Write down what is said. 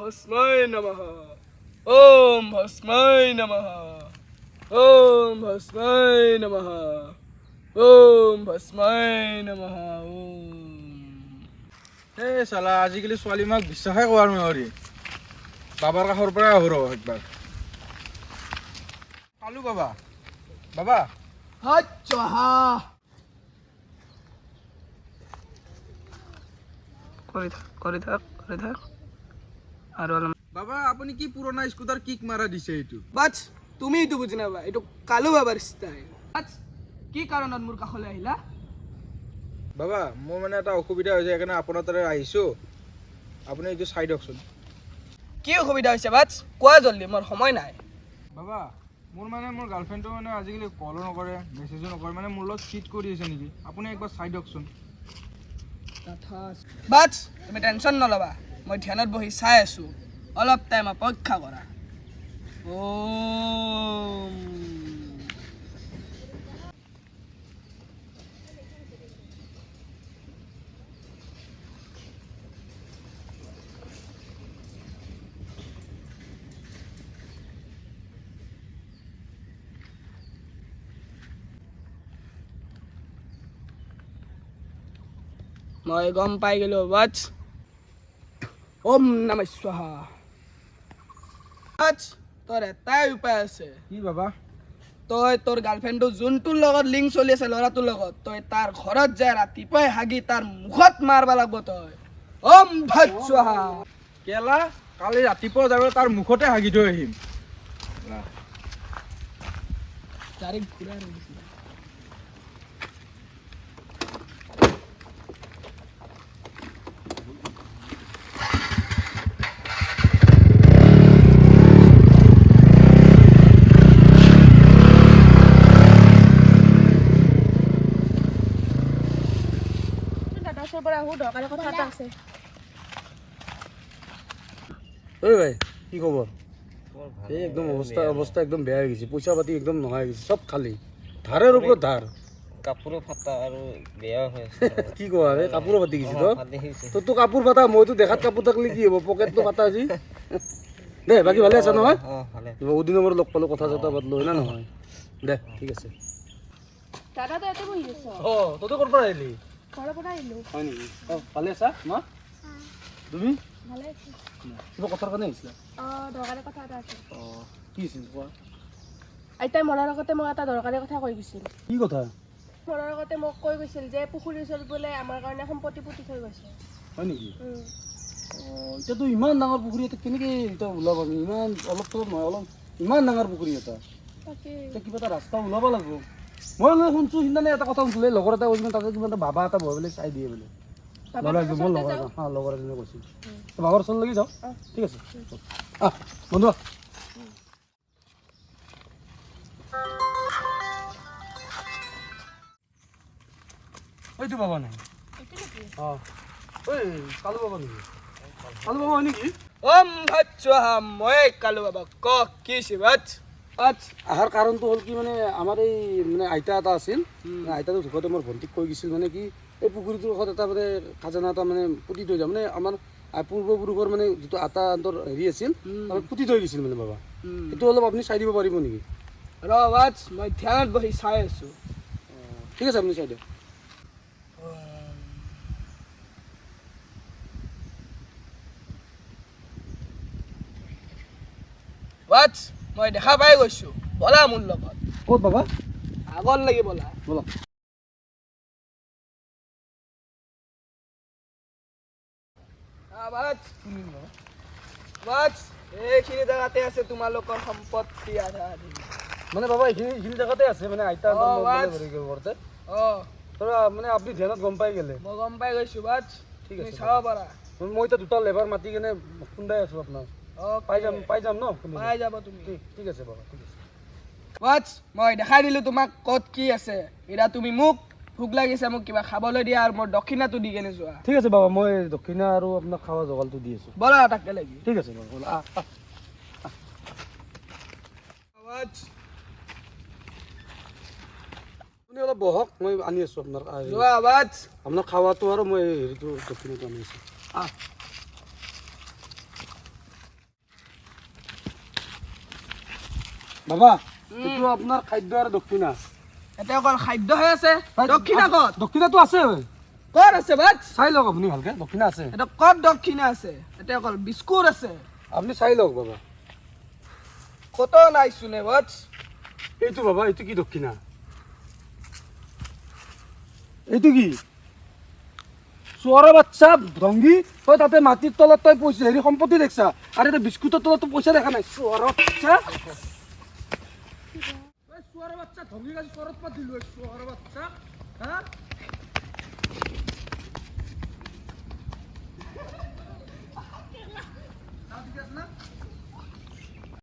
ভস্মায় নমঃ ওম ভস্মায় নমঃ ওম ভস্মায় নমঃ ওম ভস্মায় নমঃ ওম। এই চালা আজিকালি ছোৱালী মাক বিশ্বাসে কৰা নোৱাৰি। বাবাৰ কাষৰ পৰা আহো ৰ একবাৰ। পালো বাবা। বাবা আচ্ছা কৰি থাক আৰু অলপ বাবা আপুনি কি পুৰণা স্কুটাৰ কিক মাৰা দিছে এইটো? বাছ তুমি এইটো বুজি নাপা, এইটো কালু বাবাৰ ষ্টাইল। বাছ কি কাৰণত মোৰ কাষলৈ আহিলা? বাবা মোৰ মানে এটা অসুবিধা হৈছে, সেইকাৰণে আপোনাৰ তাতে আহিছোঁ। আপুনি এইটো চাই দিয়কচোন। কি অসুবিধা হৈছে বাছ কোৱা জল্দি, মোৰ সময় নাই। বাবা মোৰ গাৰ্লফ্ৰেণ্ডটো মানে আজিকালি কলো নকৰে, মেছেজো নকৰে, মানে মোৰ লগত চিট কৰি আছে নেকি? আপুনি একবাৰ চাই দিয়কচোন। বাছ তুমি টেনশ্যন নল'বা, মই ধ্যানত বহি চাই আছোঁ, অলপ টাইম অপেক্ষা কৰা। মই গম পাই গ'লো বাছ। ওম নমঃ স্বাহা। বাছ তোৰ এটাই উপায় আছে। কি বাবা? তই তোৰ গাৰ্লফ্ৰেণ্ডটো যোনটোৰ লগত লিংক চলি আছে ল'ৰাটোৰ লগত, তই তাৰ ঘৰত যায় ৰাতিপুৱাই হাগি তাৰ মুখত মাৰবা লাগব তই। ওম ভৎ স্বাহা। কেলা কালি ৰাতিপুৱা যাব তাৰ মুখতে হাগি থৈ আহিম। ঐ ভাই কি খবৰ? এই একদম অৱস্থা একদম বেয়া হৈ গৈছে, পইচা পাতি একদম নোহোৱা হৈ গৈছে, চব খালি ধাৰৰ ওপৰত ধাৰ। কাপোৰো ফাটা আৰু বেয়া হৈ আছে। কি কোৱা ৰে, কাপোৰো ফাটি গৈছে তোৰতো কাপোৰ ফাটা, মইতো দেখাত কাপোৰ থাকিলে কি হ'ব, পকেটটো ফাটা আজি। দে বাকী ভালে আছা নহয়? বহুত দিনৰ মূৰত লগ পালোঁ, কথা চথা পাতলো হয় না নহয়? দে ঠিক আছে। দাদা তই ইয়াতে বহি আছ? তইতো ক'ৰ পৰা আহিলি? ঘৰৰ পৰা আহিলো। হয় নেকি? ভালে আছা মা? তুমি ভালে আছো। কিবা কথাৰ কাৰণে আহিছিলা? দৰকাৰী কথা এটা আছে। কি আছিল কোৱা? আইতাই মৰাৰ আগতে মোক এটা দৰকাৰী কথা কৈ গৈছিল। কি কথা? মৰাৰ আগতে মোক কৈ গৈছিল যে পুখুৰীৰ ওচৰত বোলে আমাৰ কাৰণে সম্পত্তি পুতি থৈ গৈছে। হয় নেকি? এতিয়াতো ইমান ডাঙৰ পুখুৰী এটা কেনেকৈ এতিয়া ওলাব? ইমান অলপ চলপ নহয়, অলপ ইমান ডাঙৰ পুখুৰী এটা, এতিয়া কিবা এটা ৰাস্তা ওলাব লাগিব। মই শুনছোঁ সিদিনা এটা কথা শুনিছিলোঁ, লগৰ এটা কৈছিল তাতে কিবা এটা বাবা এটা বহি পেলাই চাই দিয়ে বোলে। মোৰ লগৰ এজনে কৈছিল। বাবাৰ ওচৰত লাগি যাওঁ। ঠিক আছে বন্ধু। এইটো বাবা নাই? কালু বাবা নেকি? কালু বাবা হয় নেকি? ওম ভৎ স্বাহা, মই কালু বাবা। ক কি হৈছে বাছ? অহাৰ কাৰণটো হ'ল কি, মানে আমাৰ এই মানে আইতা এটা আছিল, আইতাটো ঢুকোতে মোৰ ভণ্টিক কৈ গৈছিল মানে কি, এই পুখুৰীটোৰ কাষত এটা মানে খাজানা এটা মানে পুতি থৈ যায়, মানে আমাৰ পূৰ্বপুৰুষৰ মানে যিটো আটাৰ হেৰি আছিল পুতি থৈ গৈছিল মানে বাবা। সেইটো অলপ আপুনি চাই দিব পাৰিব নেকি? ৰ বাছ মই ধ্যানত বহি চাই আছোঁ। ঠিক আছে আপুনি চাই দিয়ক। বাছ মই দেখা পাই গৈছোঁ, ব'লা মোৰ লগত। ক'ত বাবা? আগত লাগি ব'লা। ব'লা। বাছ এইখিনি জেগাতে আছে তোমালোকৰ সম্পত্তি আধা আধি। মানে বাবা এইখিনি জেগাতে আছে, মানে আইতা ঘৰতে। মানে আপুনি ধ্যানত গম পাই গ'লে? মই গম পাই গৈছোঁ বাছ, ঠিক তুমি আছে চাব পাৰা। মই এতিয়া দুটা লেবাৰ মাতি কেনে খুন্দাই আছোঁ আপোনাক। পাই যাম ন? পাই যাব তুমি। ঠিক আছে বাবা, ঠিক আছে। বাছ মই দেখাই দিলোঁ তোমাক ক'ত কি আছে, এতিয়া তুমি মোক ভোক লাগিছে, মোক কিবা খাবলৈ দিয়া আৰু মোৰ দক্ষিণাটো দি কেনে যোৱা। ঠিক আছে বাবা, মই দক্ষিণা আৰু আপোনাক খাৱা যোগালটো দি আছোঁ। ব'লা তাকে লাগি। ঠিক আছে বাবা, ব'লা। আপুনি অলপ বহক, মই আনি আছোঁ আপোনাৰ যোৱা বাছ। আপোনাৰ খাৱাটো আৰু মই হেৰিটো দক্ষিণাটো আনি আছোঁ। বাবা এইটো আপোনাৰ খাদ্য আৰু দক্ষিণা এতিয়া অকল খাদ্যহে আছে দক্ষিণা ক'ত দক্ষিণাটো আছে ক'ত আছে বাছ চাই লওক আপুনি ভালকে দক্ষিণা আছে এটা ক'ত দক্ষিণা আছে এতিয়া অকল বিস্কুট আছে আপুনি চাই লওক বাবা কত নাই শুনে বাছ এইটো বাবা এইটো কি দক্ষিণা এইটো কি চোৰৰ বাচ্চা ভংগী তই তাতে মাটিৰ তলত তই পইচা হেৰি সম্পত্তি দেখছা আৰু এটা বিস্কুটৰ তলত তই পইচা দেখা নাই চোৰৰ বাচ্চা চোৰৰ বাচ্চা ভংগী কালি চোৰত পাত দিলো চোৰৰ বাচ্চা হা